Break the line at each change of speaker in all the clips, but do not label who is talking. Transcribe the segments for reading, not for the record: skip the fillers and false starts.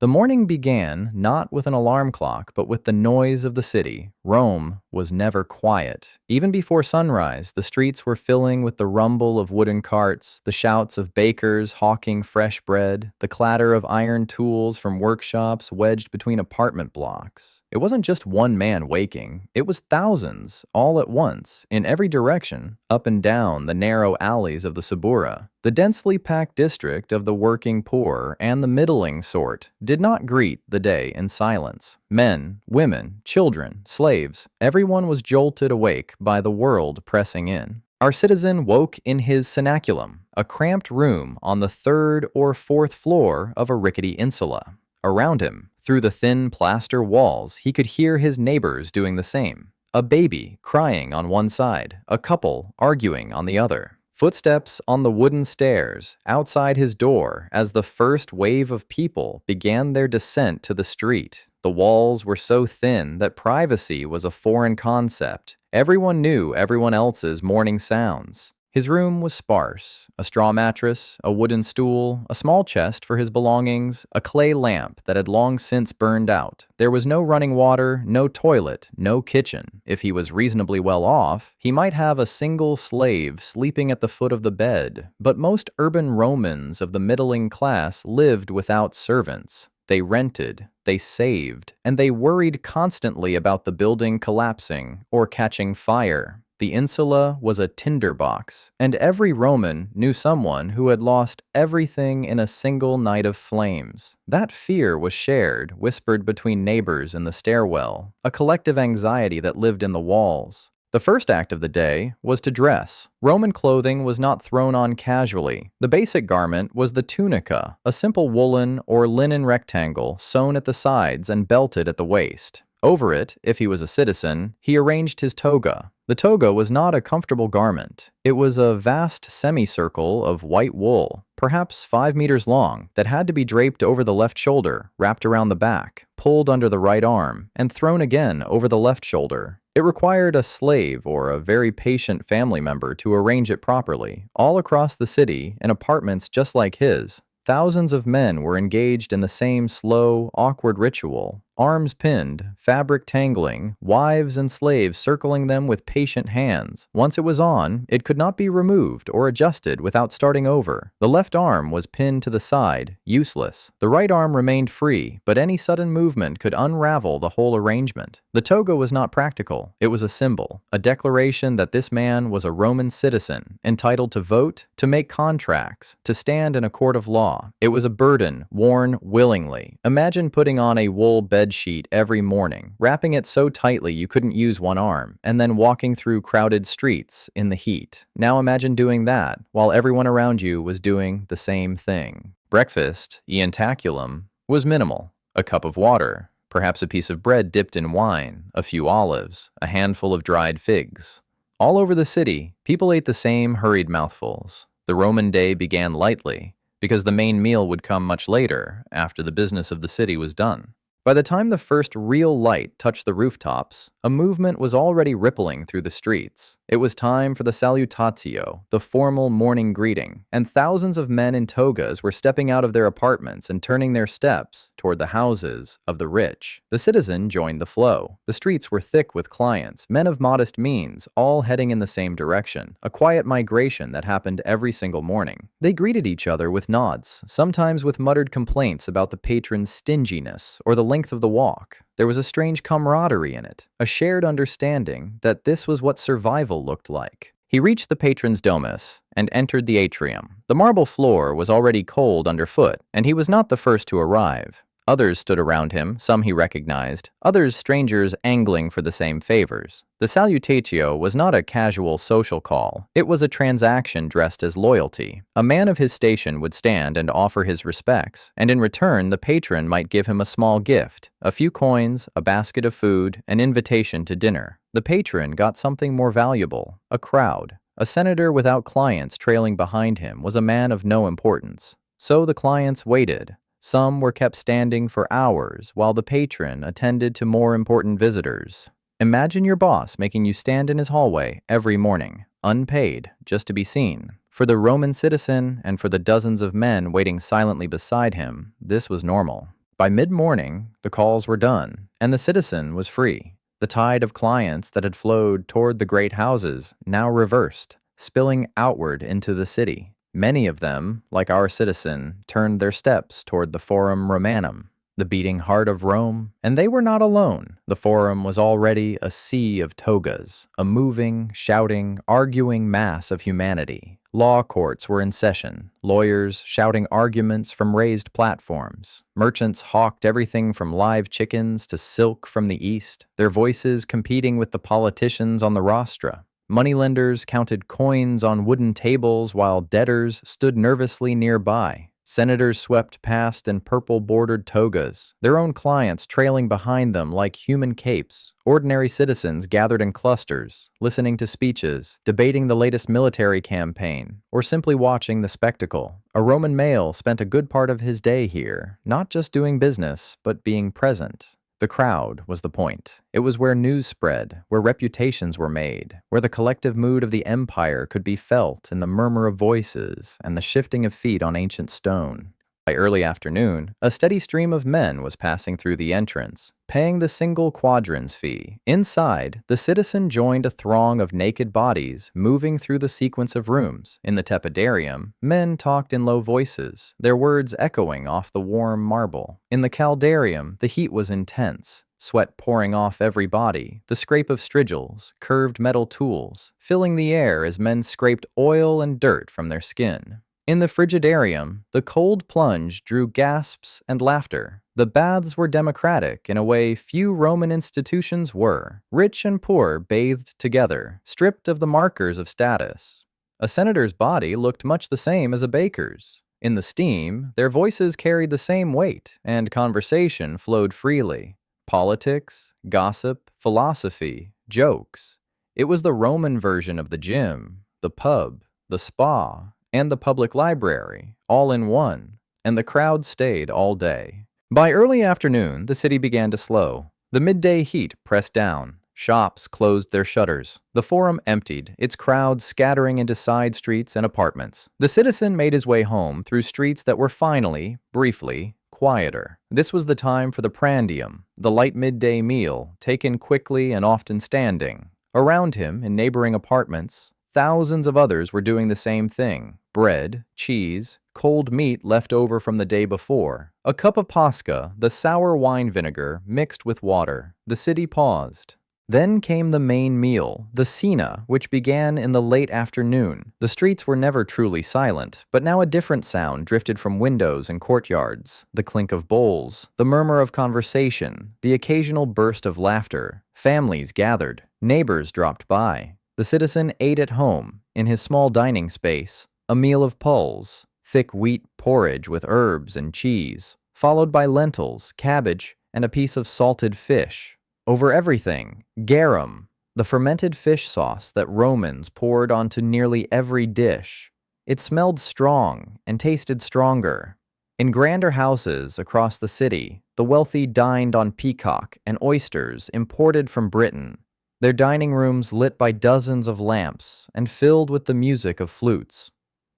The morning began not with an alarm clock, but with the noise of the city. Rome was never quiet. Even before sunrise, the streets were filling with the rumble of wooden carts, the shouts of bakers hawking fresh bread, the clatter of iron tools from workshops wedged between apartment blocks. It wasn't just one man waking, it was thousands, all at once, in every direction, up and down the narrow alleys of the Suburra. The densely packed district of the working poor and the middling sort did not greet the day in silence. Men, women, children, slaves, everyone was jolted awake by the world pressing in. Our citizen woke in his cenaculum, a cramped room on the third or fourth floor of a rickety insula. Around him, through the thin plaster walls, he could hear his neighbors doing the same. A baby crying on one side, a couple arguing on the other. Footsteps on the wooden stairs outside his door as the first wave of people began their descent to the street. The walls were so thin that privacy was a foreign concept. Everyone knew everyone else's morning sounds. His room was sparse: a straw mattress, a wooden stool, a small chest for his belongings, a clay lamp that had long since burned out. There was no running water, no toilet, no kitchen. If he was reasonably well off, he might have a single slave sleeping at the foot of the bed, but most urban Romans of the middling class lived without servants. They rented, they saved, and they worried constantly about the building collapsing or catching fire. The insula was a tinderbox, and every Roman knew someone who had lost everything in a single night of flames. That fear was shared, whispered between neighbors in the stairwell, a collective anxiety that lived in the walls. The first act of the day was to dress. Roman clothing was not thrown on casually. The basic garment was the tunica, a simple woolen or linen rectangle sewn at the sides and belted at the waist. Over it, if he was a citizen, he arranged his toga. The toga was not a comfortable garment. It was a vast semicircle of white wool, perhaps 5 meters long, that had to be draped over the left shoulder, wrapped around the back, pulled under the right arm, and thrown again over the left shoulder. It required a slave or a very patient family member to arrange it properly. All across the city, in apartments just like his, thousands of men were engaged in the same slow, awkward ritual. Arms pinned, fabric tangling, wives and slaves circling them with patient hands. Once it was on, it could not be removed or adjusted without starting over. The left arm was pinned to the side, useless. The right arm remained free, but any sudden movement could unravel the whole arrangement. The toga was not practical. It was a symbol, a declaration that this man was a Roman citizen, entitled to vote, to make contracts, to stand in a court of law. It was a burden worn willingly. Imagine putting on a wool bed sheet every morning, wrapping it so tightly you couldn't use one arm, and then walking through crowded streets in the heat. Now imagine doing that while everyone around you was doing the same thing. Breakfast, ientaculum, was minimal. A cup of water, perhaps a piece of bread dipped in wine, a few olives, a handful of dried figs. All over the city, people ate the same hurried mouthfuls. The Roman day began lightly, because the main meal would come much later, after the business of the city was done. By the time the first real light touched the rooftops, a movement was already rippling through the streets. It was time for the salutatio, the formal morning greeting, and thousands of men in togas were stepping out of their apartments and turning their steps toward the houses of the rich. The citizen joined the flow. The streets were thick with clients, men of modest means, all heading in the same direction, a quiet migration that happened every single morning. They greeted each other with nods, sometimes with muttered complaints about the patron's stinginess or the length of the walk. There was a strange camaraderie in it, a shared understanding that this was what survival looked like. He reached the patron's domus and entered the atrium. The marble floor was already cold underfoot, and he was not the first to arrive. Others stood around him, some he recognized, others strangers angling for the same favors. The salutatio was not a casual social call. It was a transaction dressed as loyalty. A man of his station would stand and offer his respects, and in return the patron might give him a small gift, a few coins, a basket of food, an invitation to dinner. The patron got something more valuable, a crowd. A senator without clients trailing behind him was a man of no importance. So the clients waited. Some were kept standing for hours while the patron attended to more important visitors. Imagine your boss making you stand in his hallway every morning, unpaid, just to be seen. For the Roman citizen and for the dozens of men waiting silently beside him, this was normal. By mid-morning, the calls were done, and the citizen was free. The tide of clients that had flowed toward the great houses now reversed, spilling outward into the city. Many of them, like our citizen, turned their steps toward the Forum Romanum, the beating heart of Rome, and they were not alone. The Forum was already a sea of togas, a moving, shouting, arguing mass of humanity. Law courts were in session, lawyers shouting arguments from raised platforms. Merchants hawked everything from live chickens to silk from the east, their voices competing with the politicians on the rostra. Moneylenders counted coins on wooden tables while debtors stood nervously nearby. Senators swept past in purple-bordered togas, their own clients trailing behind them like human capes. Ordinary citizens gathered in clusters, listening to speeches, debating the latest military campaign, or simply watching the spectacle. A Roman male spent a good part of his day here, not just doing business, but being present. The crowd was the point. It was where news spread, where reputations were made, where the collective mood of the empire could be felt in the murmur of voices and the shifting of feet on ancient stone. By early afternoon, a steady stream of men was passing through the entrance, paying the single quadrans fee. Inside, the citizen joined a throng of naked bodies moving through the sequence of rooms. In the tepidarium, men talked in low voices, their words echoing off the warm marble. In the caldarium, the heat was intense, sweat pouring off every body, the scrape of strigils, curved metal tools, filling the air as men scraped oil and dirt from their skin. In the frigidarium, the cold plunge drew gasps and laughter. The baths were democratic in a way few Roman institutions were. Rich and poor bathed together, stripped of the markers of status. A senator's body looked much the same as a baker's. In the steam, their voices carried the same weight, and conversation flowed freely. Politics, gossip, philosophy, jokes. It was the Roman version of the gym, the pub, the spa, and the public library, all in one, and the crowd stayed all day. By early afternoon, the city began to slow. The midday heat pressed down. Shops closed their shutters. The Forum emptied, its crowds scattering into side streets and apartments. The citizen made his way home through streets that were finally, briefly, quieter. This was the time for the prandium, the light midday meal, taken quickly and often standing. Around him, in neighboring apartments, thousands of others were doing the same thing. Bread, cheese, cold meat left over from the day before. A cup of pasca, the sour wine vinegar, mixed with water. The city paused. Then came the main meal, the cena, which began in the late afternoon. The streets were never truly silent, but now a different sound drifted from windows and courtyards. The clink of bowls, the murmur of conversation, the occasional burst of laughter. Families gathered. Neighbors dropped by. The citizen ate at home, in his small dining space, a meal of pulse, thick wheat porridge with herbs and cheese, followed by lentils, cabbage, and a piece of salted fish. Over everything, garum, the fermented fish sauce that Romans poured onto nearly every dish. It smelled strong and tasted stronger. In grander houses across the city, the wealthy dined on peacock and oysters imported from Britain, their dining rooms lit by dozens of lamps and filled with the music of flutes.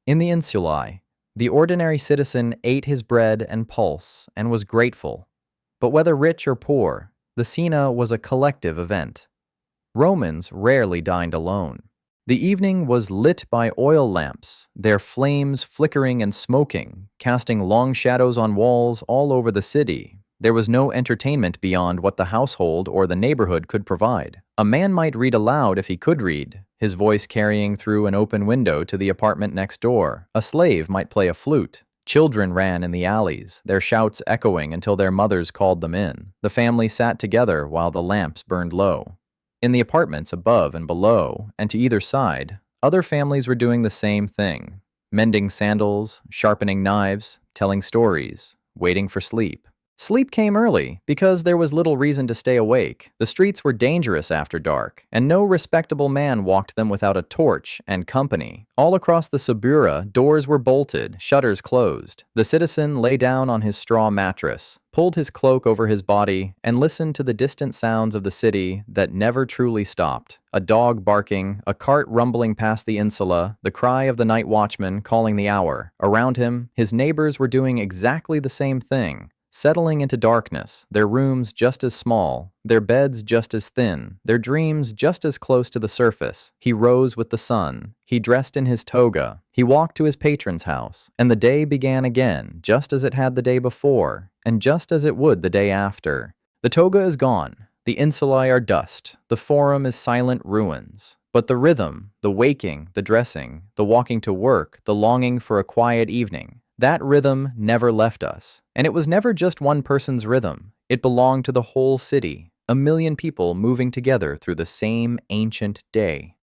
In the insulae, the ordinary citizen ate his bread and pulse and was grateful. But whether rich or poor, the cena was a collective event. Romans rarely dined alone. The evening was lit by oil lamps, their flames flickering and smoking, casting long shadows on walls all over the city. There was no entertainment beyond what the household or the neighborhood could provide. A man might read aloud if he could read, his voice carrying through an open window to the apartment next door. A slave might play a flute. Children ran in the alleys, their shouts echoing until their mothers called them in. The family sat together while the lamps burned low. In the apartments above and below, and to either side, other families were doing the same thing, mending sandals, sharpening knives, telling stories, waiting for sleep. Sleep came early because there was little reason to stay awake. The streets were dangerous after dark, and no respectable man walked them without a torch and company. All across the Subura, doors were bolted, shutters closed. The citizen lay down on his straw mattress, pulled his cloak over his body, and listened to the distant sounds of the city that never truly stopped. A dog barking, a cart rumbling past the insula, the cry of the night watchman calling the hour. Around him, his neighbors were doing exactly the same thing. settling into darkness, their rooms just as small, their beds just as thin, their dreams just as close to the surface. He rose with the sun. He dressed in his toga. He walked to his patron's house, and the day began again, just as it had the day before, and just as it would the day after. The toga is gone. The insulae are dust. The forum is silent ruins. But the rhythm, the waking, the dressing, the walking to work, the longing for a quiet evening, that rhythm never left us. And it was never just one person's rhythm. It belonged to the whole city, a million people moving together through the same ancient day.